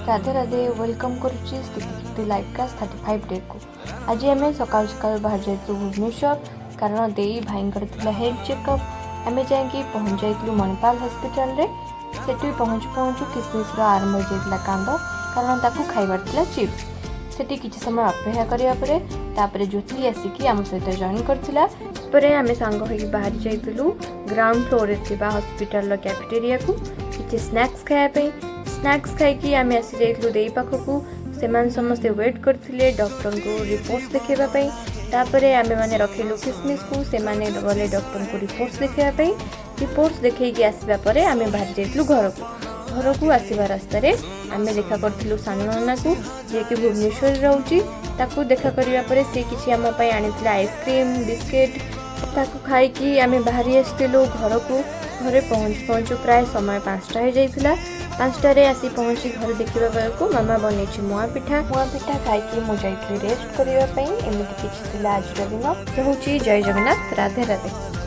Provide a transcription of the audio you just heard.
Radhe Radhe welcome करुच्ची live cast 35 day को आज आम सकाल सकाल बाहर जाइए भुवनेश्वर कारण दे भाई हेल्थ चेकअप आम जाकि पहुँच जाइलु मणिपाल हॉस्पिटल रे सेठी पहुँचु पहुँचु किसमिस आरंभ हो जाता कांद कारण ताकू खाइबार थिला चिप्स सेठी किछि समय अपेक्षा करिया परे ज्योति आसिकी आम सहित जॉइन करथिला परे आमे सांग होई बाहर जाइलु ग्राउंड फ्लोर रे थिबा हॉस्पिटल कैफेटेरिया को किछि स्नैक्स खाया पे स्नैक्स खाई आम आसी जाइलु देई पाखकू सेमान समस्ते वेट करथिले डॉक्टर को रिपोर्ट्स देखेबा तापरे आमे माने रखिलु किसमिस को से माने गले डॉक्टर को रिपोर्ट्स देखेबा रिपोर्ट्स देखैकी आसीबा परे आमे बाहर जाइलु घर को आसीबा रास्ता रे आमे देखा करथिलु सानो नाना को जे कि भुवनेश्वर रहउची ताकू देखा करिया परे से किछि आम पई आनिथिला आइसक्रीम बिस्किट ताकू खाई कि आमे बाहरी आस्तिलु घर को घरे पहुँचु प्राय समय 5टा हो जाइथिला 5टा रे आसी पहुँची घर देखिबा बेलको मामा बनेछि मुआ पिठा खाई मु जाइथि रेस्ट करिया पई एमिति किछि थिला आज दिन रहउची जय जगन्नाथ राधे राधे।